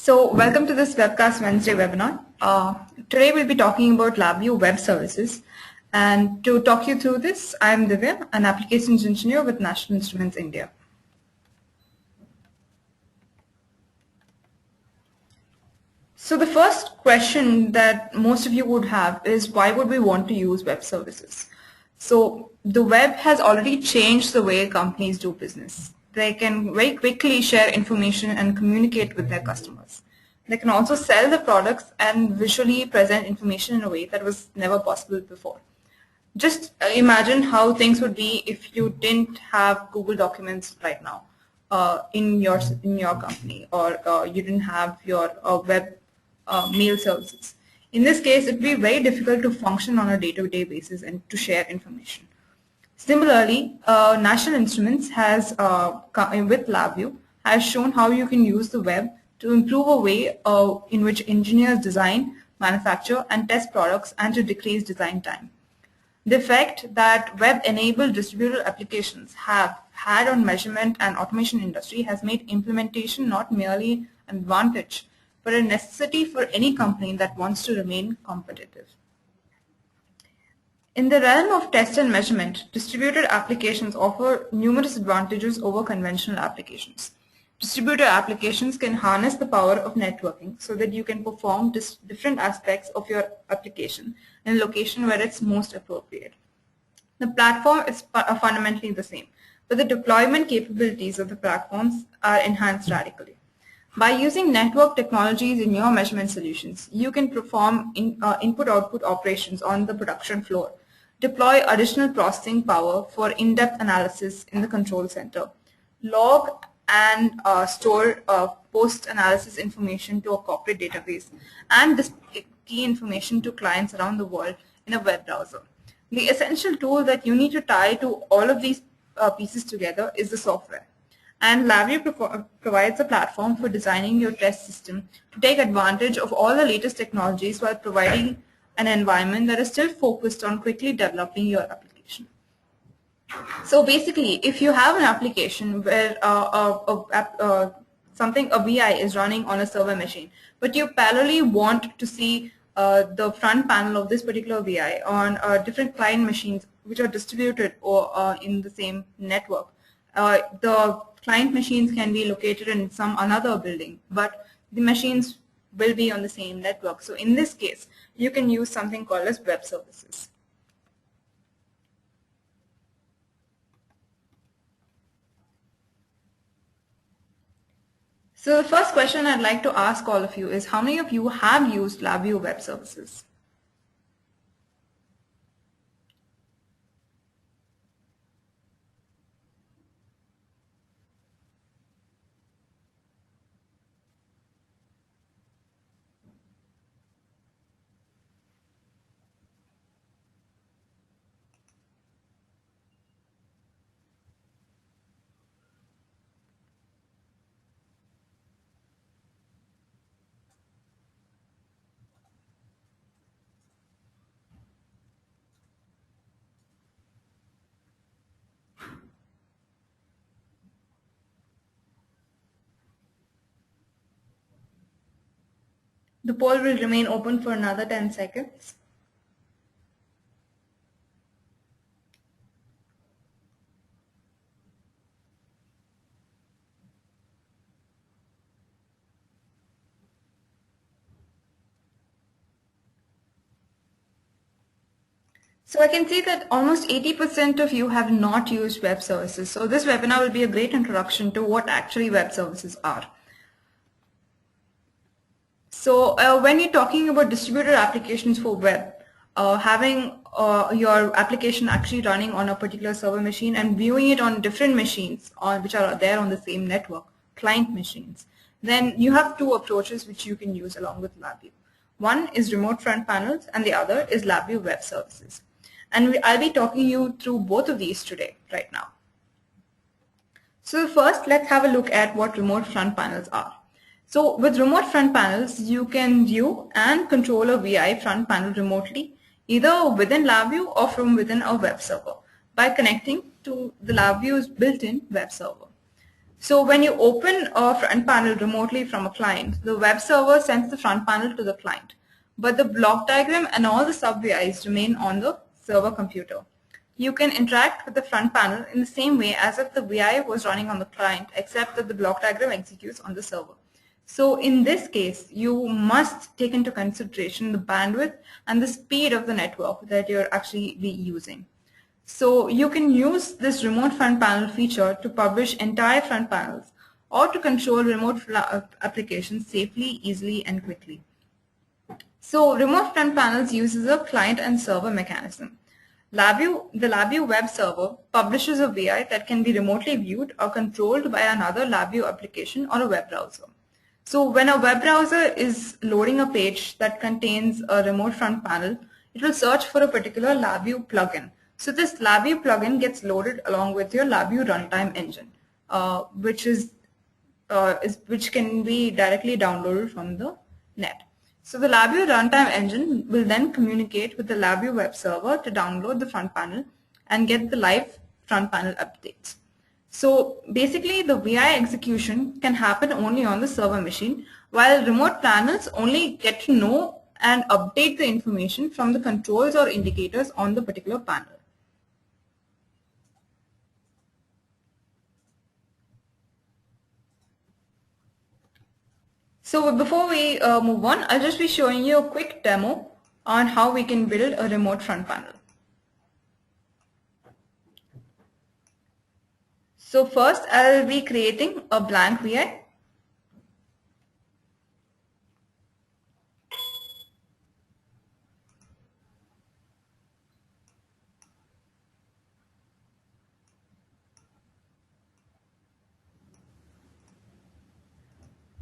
So welcome to this Webcast Wednesday webinar. Today we'll be talking about LabVIEW Web Services. And to talk you through this, I'm Divya, an applications engineer with National Instruments India. So the first question that most of you would have is, why would we want to use web services? So the web has already changed the way companies do business. They can very quickly share information and communicate with their customers. They can also sell the products and visually present information in a way that was never possible before. Just imagine how things would be if you didn't have Google Documents right now in your company, or you didn't have your web mail services. In this case, it would be very difficult to function on a day-to-day basis and to share information. Similarly, National Instruments has, with LabVIEW, has shown how you can use the web to improve a way in which engineers design, manufacture, and test products, and to decrease design time. The effect that web-enabled distributed applications have had on measurement and automation industry has made implementation not merely an advantage, but a necessity for any company that wants to remain competitive. In the realm of test and measurement, distributed applications offer numerous advantages over conventional applications. Distributed applications can harness the power of networking so that you can perform different aspects of your application in a location where it's most appropriate. The platform is fundamentally the same, but the deployment capabilities of the platforms are enhanced radically. By using network technologies in your measurement solutions, you can perform input-output operations on the production floor, deploy additional processing power for in-depth analysis in the control center, log and store post-analysis information to a corporate database, and display key information to clients around the world in a web browser. The essential tool that you need to tie to all of these pieces together is the software. And LabVIEW provides a platform for designing your test system to take advantage of all the latest technologies while providing an environment that is still focused on quickly developing your application. So basically, if you have an application where a VI is running on a server machine, but you parallelly want to see the front panel of this particular VI on different client machines which are distributed or in the same network, the client machines can be located in some another building, but the machines will be on the same network. So in this case, you can use something called as web services. So the first question I'd like to ask all of you is, how many of you have used LabVIEW Web Services? The poll will remain open for another 10 seconds. So I can see that almost 80% of you have not used web services. So this webinar will be a great introduction to what actually web services are. So when you're talking about distributed applications for web, having your application actually running on a particular server machine and viewing it on different machines which are there on the same network, client machines, then you have two approaches which you can use along with LabVIEW. One is remote front panels and the other is LabVIEW Web Services. And I'll be talking you through both of these today, right now. So first, let's have a look at what remote front panels are. So with remote front panels, you can view and control a VI front panel remotely, either within LabVIEW or from within a web server by connecting to the LabVIEW's built-in web server. So when you open a front panel remotely from a client, the web server sends the front panel to the client, but the block diagram and all the sub-VIs remain on the server computer. You can interact with the front panel in the same way as if the VI was running on the client, except that the block diagram executes on the server. So in this case, you must take into consideration the bandwidth and the speed of the network that you're actually be using. So you can use this remote front panel feature to publish entire front panels or to control remote applications safely, easily, and quickly. So remote front panels uses a client and server mechanism. The LabVIEW web server publishes a VI that can be remotely viewed or controlled by another LabVIEW application or a web browser. So when a web browser is loading a page that contains a remote front panel, it will search for a particular LabVIEW plugin. So this LabVIEW plugin gets loaded along with your LabVIEW runtime engine, which can be directly downloaded from the net. So the LabVIEW runtime engine will then communicate with the LabVIEW web server to download the front panel and get the live front panel updates. So basically the VI execution can happen only on the server machine, while remote panels only get to know and update the information from the controls or indicators on the particular panel. So before we move on, I'll just be showing you a quick demo on how we can build a remote front panel. So first I'll be creating a blank VI.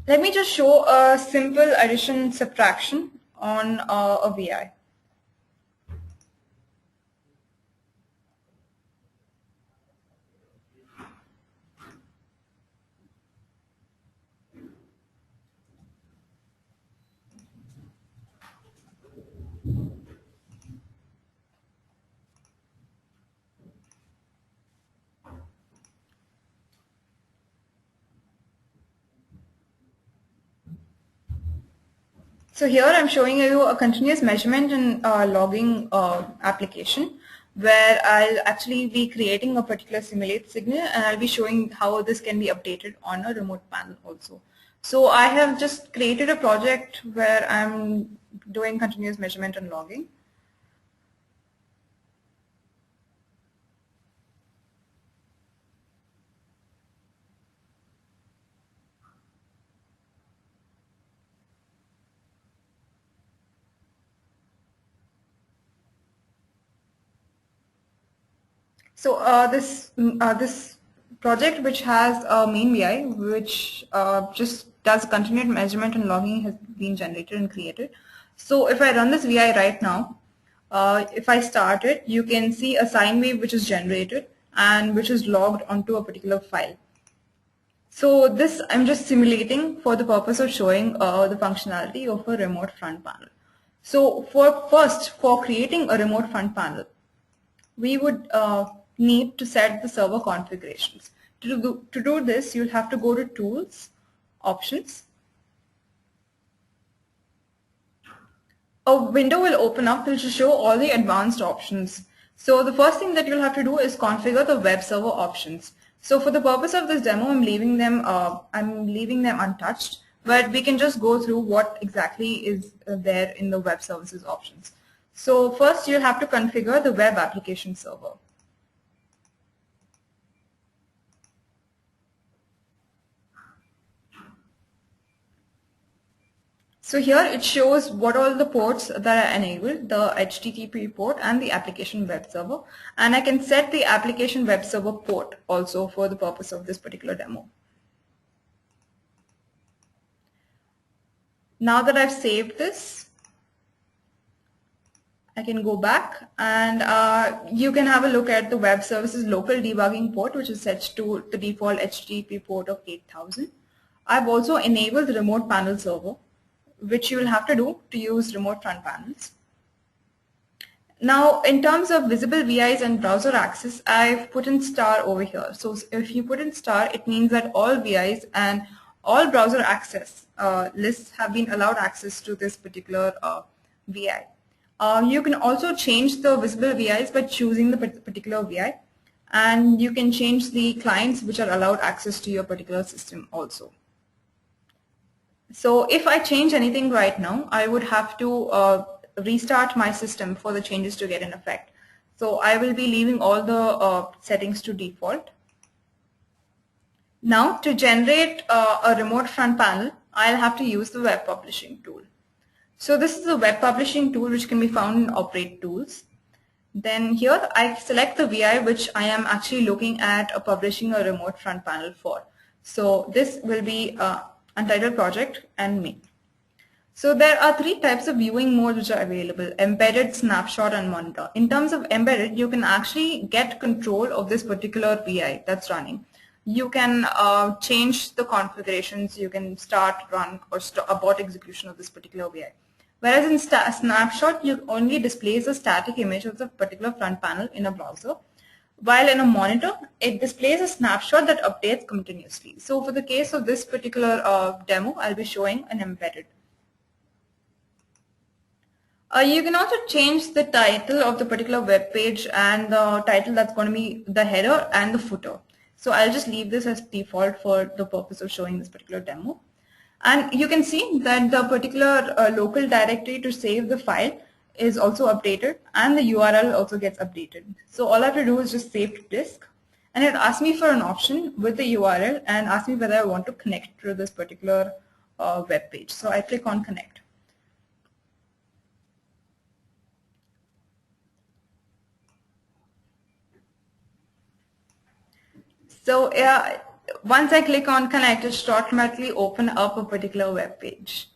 Let me just show a simple addition subtraction on a VI. So here I'm showing you a continuous measurement and logging application where I'll actually be creating a particular simulate signal, and I'll be showing how this can be updated on a remote panel also. So I have just created a project where I'm doing continuous measurement and logging. So this project, which has a main VI, which just does continued measurement and logging, has been generated and created. So if I run this VI right now, if I start it, you can see a sine wave which is generated and which is logged onto a particular file. So this I'm just simulating for the purpose of showing the functionality of a remote front panel. So for creating a remote front panel, we would need to set the server configurations. To do this, you'll have to go to Tools, Options. A window will open up which will show all the advanced options. So the first thing that you'll have to do is configure the web server options. So for the purpose of this demo, I'm leaving them untouched, but we can just go through what exactly is there in the web services options. So first you'll have to configure the web application server. So here it shows what all the ports that are enabled, the HTTP port and the application web server, and I can set the application web server port also for the purpose of this particular demo. Now that I've saved this, I can go back and you can have a look at the web services local debugging port, which is set to the default HTTP port of 8000. I've also enabled the remote panel server, which you will have to do to use remote front panels. Now, in terms of visible VIs and browser access, I've put in star over here. So if you put in star, it means that all VIs and all browser access lists have been allowed access to this particular VI. You can also change the visible VIs by choosing the particular VI, and you can change the clients which are allowed access to your particular system also. So if I change anything right now, I would have to restart my system for the changes to get in effect. So I will be leaving all the settings to default. Now to generate a remote front panel, I'll have to use the web publishing tool. So this is the web publishing tool which can be found in Operate Tools. Then here I select the VI which I am actually looking at publishing a remote front panel for. So this will be Untitled Project and me. So there are three types of viewing modes which are available: embedded, snapshot, and monitor. In terms of embedded, you can actually get control of this particular VI that's running. You can change the configurations, you can start, run, or abort execution of this particular VI. Whereas in snapshot, you only displays a static image of the particular front panel in a browser. While in a monitor, it displays a snapshot that updates continuously. So for the case of this particular demo, I'll be showing an embedded. You can also change the title of the particular web page and the title that's going to be the header and the footer. So I'll just leave this as default for the purpose of showing this particular demo. And you can see that the particular local directory to save the file is also updated, and the URL also gets updated. So all I have to do is just save to disk, and it asks me for an option with the URL and asks me whether I want to connect to this particular web page. So I click on connect. So once I click on connect, it should automatically open up a particular web page.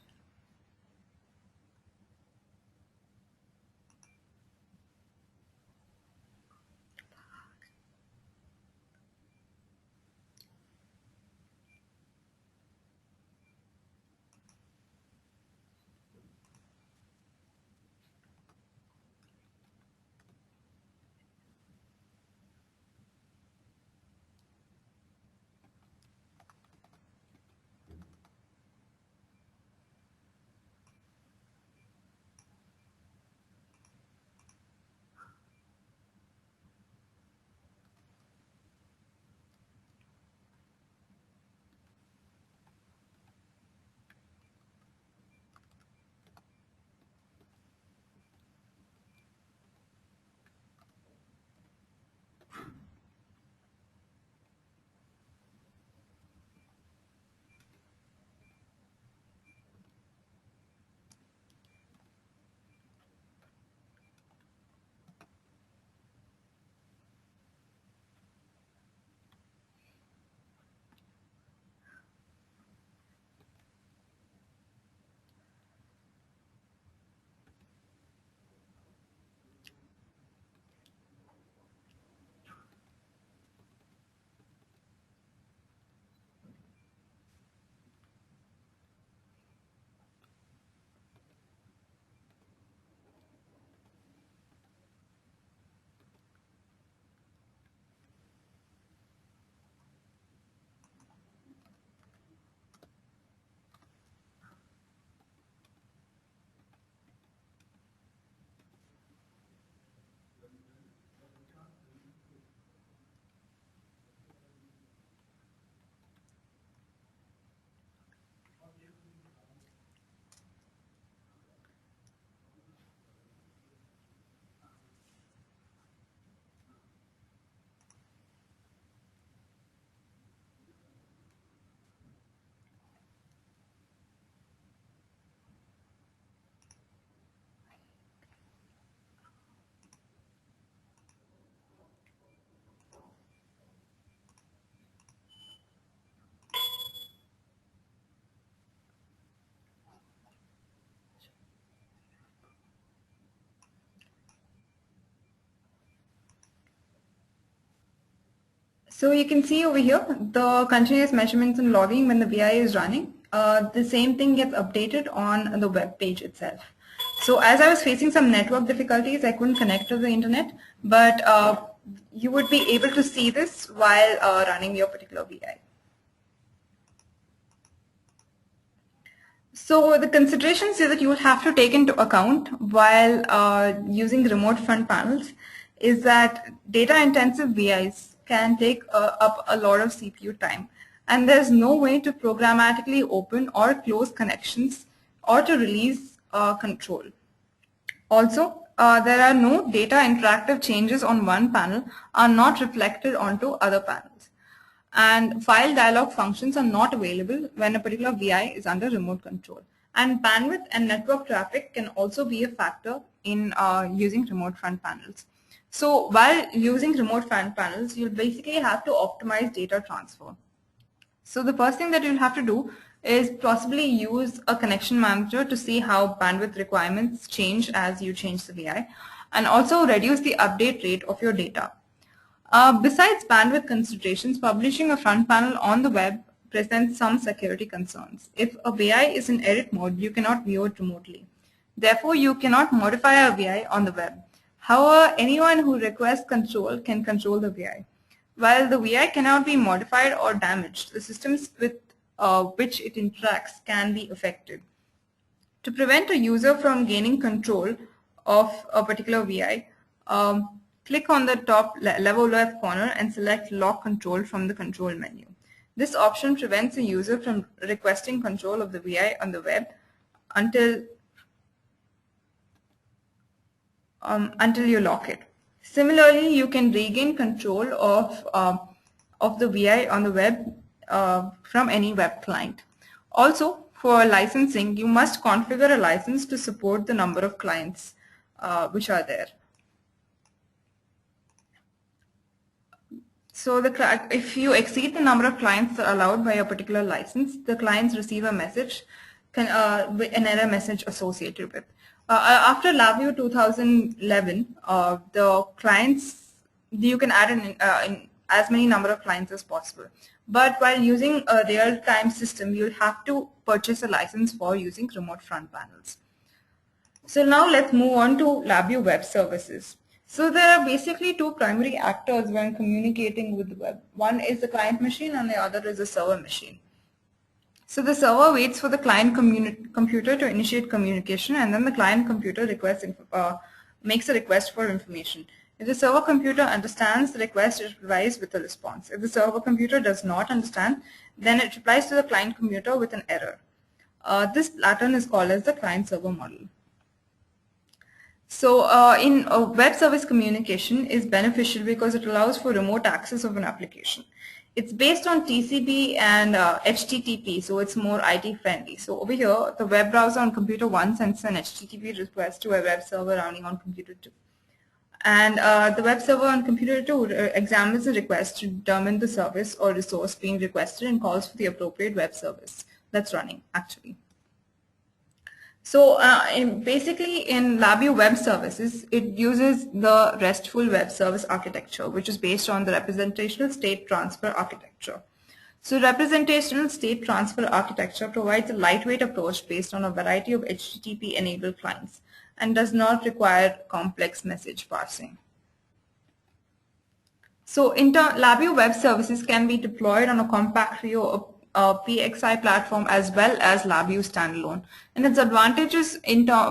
So you can see over here the continuous measurements and logging when the VI is running. The same thing gets updated on the web page itself. So as I was facing some network difficulties, I couldn't connect to the internet, but you would be able to see this while running your particular VI. So the considerations that you will have to take into account while using remote front panels is that data-intensive VIs can take up a lot of CPU time, and there's no way to programmatically open or close connections or to release control. Also, there are no data interactive changes on one panel are not reflected onto other panels. And file dialog functions are not available when a particular VI is under remote control. And bandwidth and network traffic can also be a factor in using remote front panels. So while using remote front panels, you'll basically have to optimize data transfer. So the first thing that you'll have to do is possibly use a connection manager to see how bandwidth requirements change as you change the VI, and also reduce the update rate of your data. Besides bandwidth considerations, publishing a front panel on the web presents some security concerns. If a VI is in edit mode, you cannot view it remotely. Therefore, you cannot modify a VI on the web. However, anyone who requests control can control the VI. While the VI cannot be modified or damaged, the systems with which it interacts can be affected. To prevent a user from gaining control of a particular VI, click on the top level left corner and select Lock Control from the control menu. This option prevents a user from requesting control of the VI on the web until you lock it. Similarly, you can regain control of the VI on the web from any web client. Also, for licensing, you must configure a license to support the number of clients which are there. So if you exceed the number of clients allowed by a particular license, the clients receive a message, an error message associated with. After LabVIEW 2011, the clients, you can add in as many number of clients as possible. But while using a real-time system, you'll have to purchase a license for using remote front panels. So now let's move on to LabVIEW Web Services. So there are basically two primary actors when communicating with the web. One is the client machine and the other is the server machine. So the server waits for the client computer to initiate communication, and then the client computer makes a request for information. If the server computer understands the request, it replies with a response. If the server computer does not understand, then it replies to the client computer with an error. This pattern is called as the client-server model. So in web service communication is beneficial because it allows for remote access of an application. It's based on TCP and HTTP, so it's more IT friendly. So over here, the web browser on computer 1 sends an HTTP request to a web server running on computer 2. And the web server on computer 2 examines the request to determine the service or resource being requested and calls for the appropriate web service that's running actually. So basically in LabVIEW Web Services, it uses the RESTful Web Service architecture, which is based on the representational state transfer architecture. So representational state transfer architecture provides a lightweight approach based on a variety of HTTP-enabled clients and does not require complex message parsing. So LabVIEW Web Services can be deployed on a compact trio PXI platform as well as LabVIEW standalone. And its advantages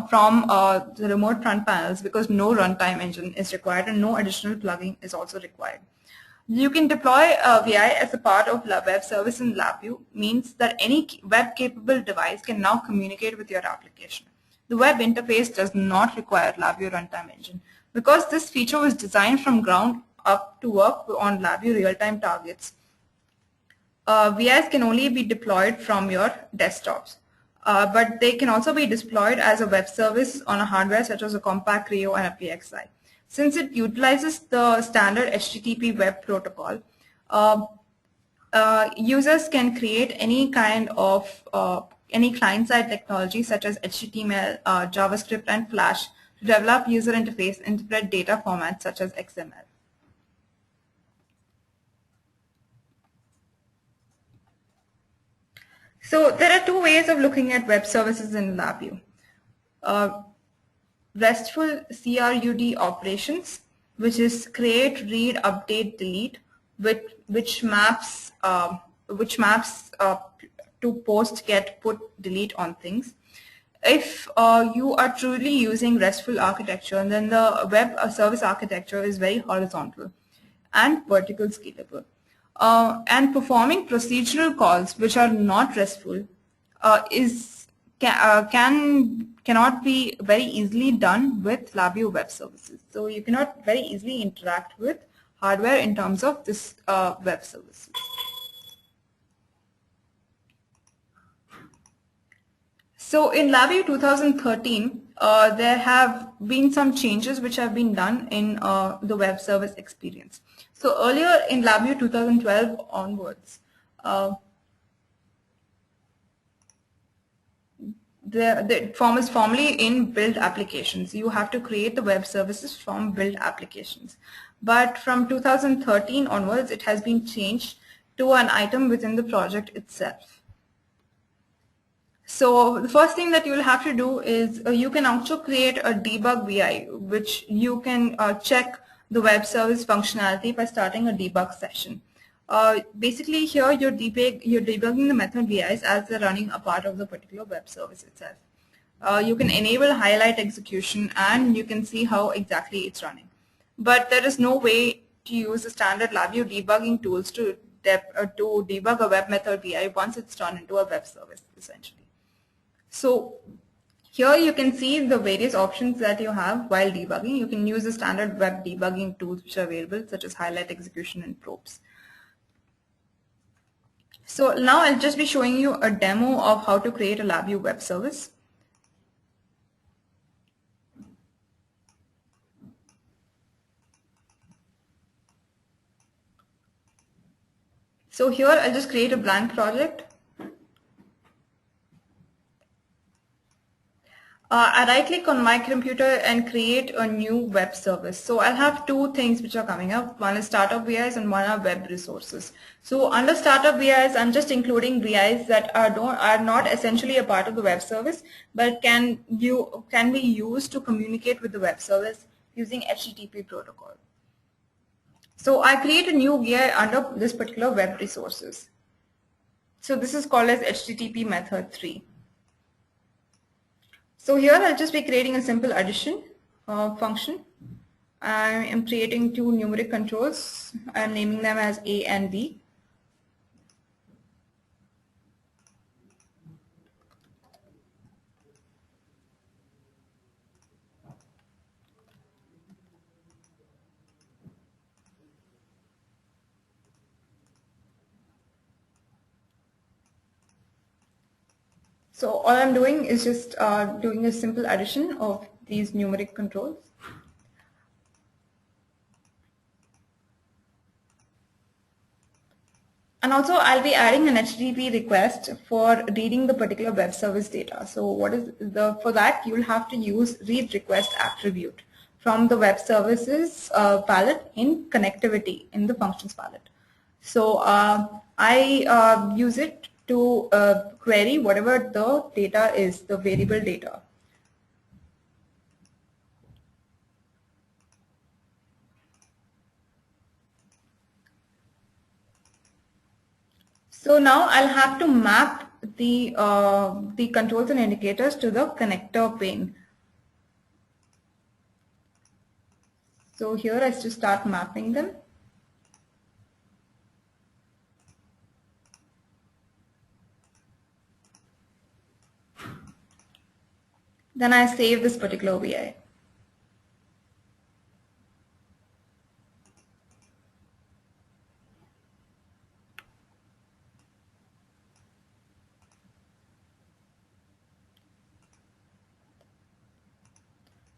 from the remote front panels because no runtime engine is required and no additional plugging is also required. You can deploy a VI as a part of web service in LabVIEW means that any web-capable device can now communicate with your application. The web interface does not require LabVIEW runtime engine. Because this feature was designed from ground up to work on LabVIEW real-time targets, VIs can only be deployed from your desktops, but they can also be deployed as a web service on a hardware such as a compact Creo and a PXI. Since it utilizes the standard HTTP web protocol, users can create any kind of any client-side technology such as HTML, JavaScript, and Flash to develop user interface and interpret data formats such as XML. So there are two ways of looking at web services in LabVIEW. RESTful CRUD operations, which is create, read, update, delete, which maps to post, get, put, delete on things. If you are truly using RESTful architecture, then the web service architecture is very horizontal and vertical scalable. And performing procedural calls which are not RESTful cannot be very easily done with LabVIEW web services. So you cannot very easily interact with hardware in terms of this web services. So in LabVIEW 2013, there have been some changes which have been done in the web service experience. So earlier in LabVIEW 2012 onwards, the form is formally in build applications. You have to create the web services from build applications. But from 2013 onwards, it has been changed to an item within the project itself. So the first thing that you will have to do is you can also create a debug VI, which you can check the web service functionality by starting a debug session. Basically here you're debugging the method VIs as they're running a part of the particular web service itself. You can enable highlight execution and you can see how exactly it's running. But there is no way to use the standard LabVIEW debugging tools to debug a web method VI once it's turned into a web service essentially. So here you can see the various options that you have while debugging. You can use the standard web debugging tools which are available such as highlight execution and probes. So now I'll just be showing you a demo of how to create a LabVIEW web service. So here I'll just create a blank project. I right click on my computer and create a new web service. So I'll have two things which are coming up. One is startup VIs and one are web resources. So under startup VIs, I'm just including VIs that are not essentially a part of the web service, but can be used to communicate with the web service using HTTP protocol. So I create a new VI under this particular web resources. So this is called as HTTP method 3. So here I'll just be creating a simple addition function. I am creating two numeric controls. I'm naming them as A and B. So all I'm doing is just doing a simple addition of these numeric controls. And also I'll be adding an HTTP request for reading the particular web service data. So for that you'll have to use read request attribute from the web services palette in connectivity in the functions palette. So I use it to query whatever the data is, the variable data. So now I'll have to map the controls and indicators to the connector pane. So here I just start mapping them. Then I save this particular VI.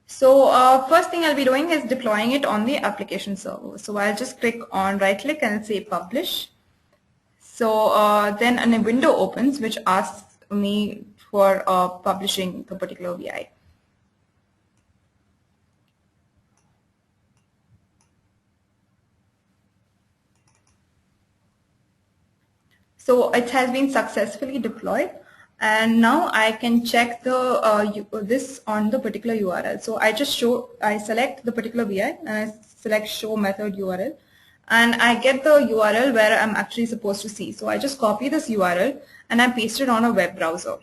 So first thing I'll be doing is deploying it on the application server. So I'll just click on right click and say publish. So then a window opens which asks me for publishing the particular VI. So it has been successfully deployed. And now I can check this on the particular URL. So I select the particular VI and I select show method URL, and I get the URL where I'm actually supposed to see. So I just copy this URL and I paste it on a web browser.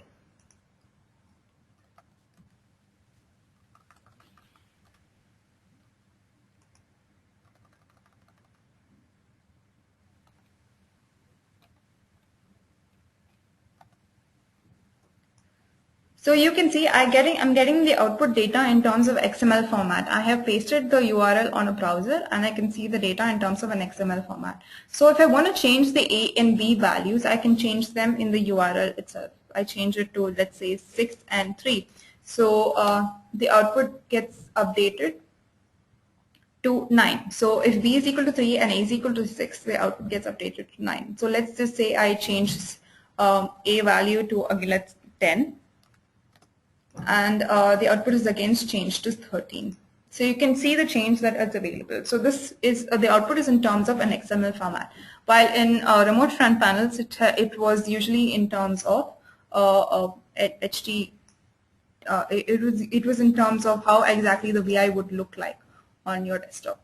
So you can see I'm getting the output data in terms of XML format. I have pasted the URL on a browser and I can see the data in terms of an XML format. So if I want to change the A and B values, I can change them in the URL itself. I change it to, let's say, 6 and 3. So the output gets updated to 9. So if B is equal to 3 and A is equal to 6, the output gets updated to 9. So let's just say I change A value to, again, let's 10. And the output is again changed to 13. So you can see the change that is available. So this is the output is in terms of an XML format, while in remote front panels it was usually in terms of HT. It was in terms of how exactly the VI would look like on your desktop.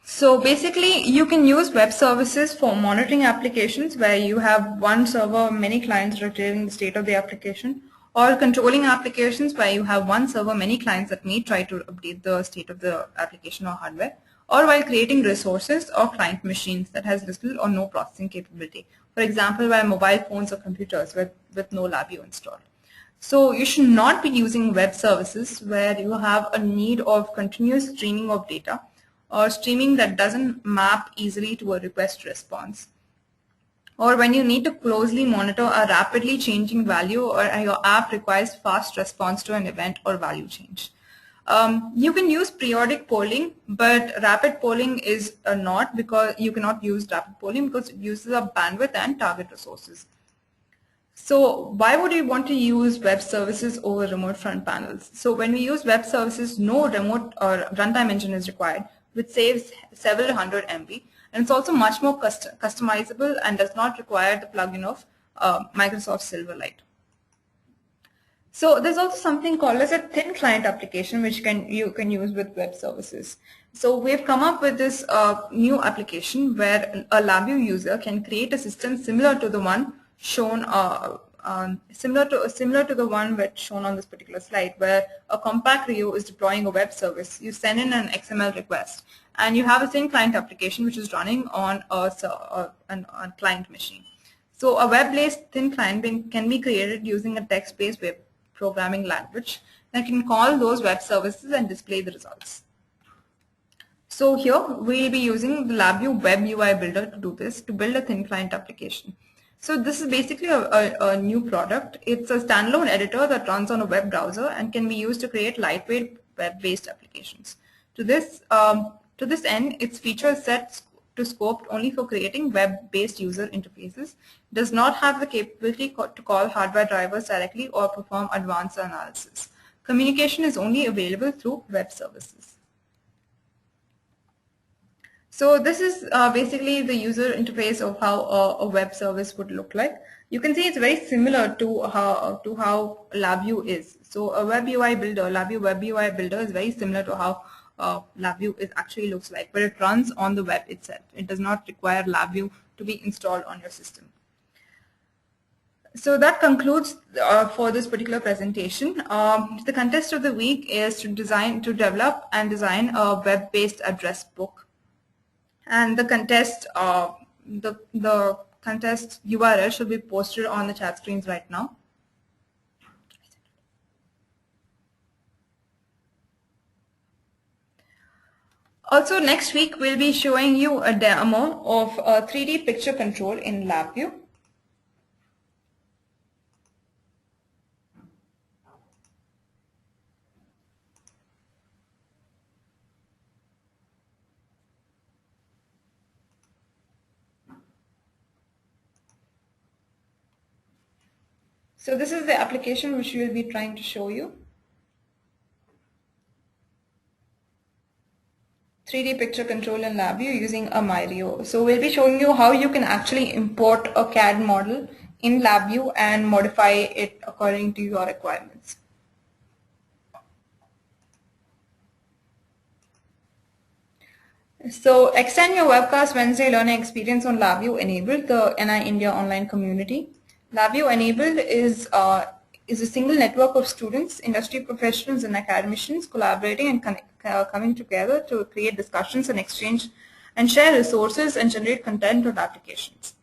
So basically, you can use web services for monitoring applications where you have one server, many clients rotating the state of the application, or controlling applications where you have one server, many clients that may try to update the state of the application or hardware, or while creating resources or client machines that has little or no processing capability. For example, while mobile phones or computers with no LabVIEW installed. So you should not be using web services where you have a need of continuous streaming of data or streaming that doesn't map easily to a request response, or when you need to closely monitor a rapidly changing value or your app requires fast response to an event or value change. You can use periodic polling, but rapid polling is not, because you cannot use rapid polling because it uses up bandwidth and target resources. So why would you want to use web services over remote front panels? So when we use web services, no remote or runtime engine is required, which saves several hundred MB. And it's also much more customizable and does not require the plugin of Microsoft Silverlight. So there's also something called as a thin client application, which you can use with web services. So we've come up with this new application where a LabVIEW user can create a system similar to the one shown, similar to the one that's shown on this particular slide, where a compact Rio is deploying a web service. You send in an XML request, and you have a thin client application which is running on a client machine. So a web-based thin client can be created using a text-based web programming language that can call those web services and display the results. So here we'll be using the LabVIEW Web UI Builder to do this, to build a thin client application. So this is basically a new product. It's a standalone editor that runs on a web browser and can be used to create lightweight web-based applications. To this end, its feature set to scoped only for creating web-based user interfaces, does not have the capability to call hardware drivers directly or perform advanced analysis. Communication is only available through web services. So this is basically the user interface of how a web service would look like. You can see it's very similar to how LabVIEW is. So a Web UI Builder, LabVIEW Web UI Builder is very similar to how LabVIEW actually looks like, but it runs on the web itself. It does not require LabVIEW to be installed on your system. So that concludes for this particular presentation. The contest of the week is to develop and design a web-based address book. And the contest, the contest URL should be posted on the chat screens right now. Also, next week we'll be showing you a demo of 3D picture control in LabVIEW. So this is the application which we will be trying to show you. 3D picture control in LabVIEW using a Mario. So we'll be showing you how you can actually import a CAD model in LabVIEW and modify it according to your requirements. So extend your Webcast Wednesday learning experience on LabVIEW Enabled, the NI India online community. LabVIEW Enabled is a single network of students, industry professionals and academicians collaborating and coming together to create discussions and exchange and share resources and generate content on applications.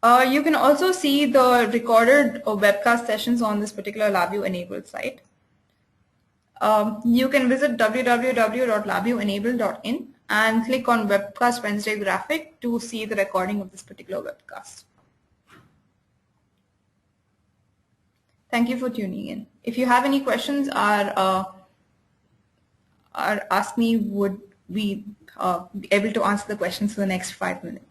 You can also see the recorded webcast sessions on this particular LabVIEW Enabled site. You can visit www.labviewenabled.in and click on Webcast Wednesday graphic to see the recording of this particular webcast. Thank you for tuning in. If you have any questions or ask me, would we be able to answer the questions for the next 5 minutes.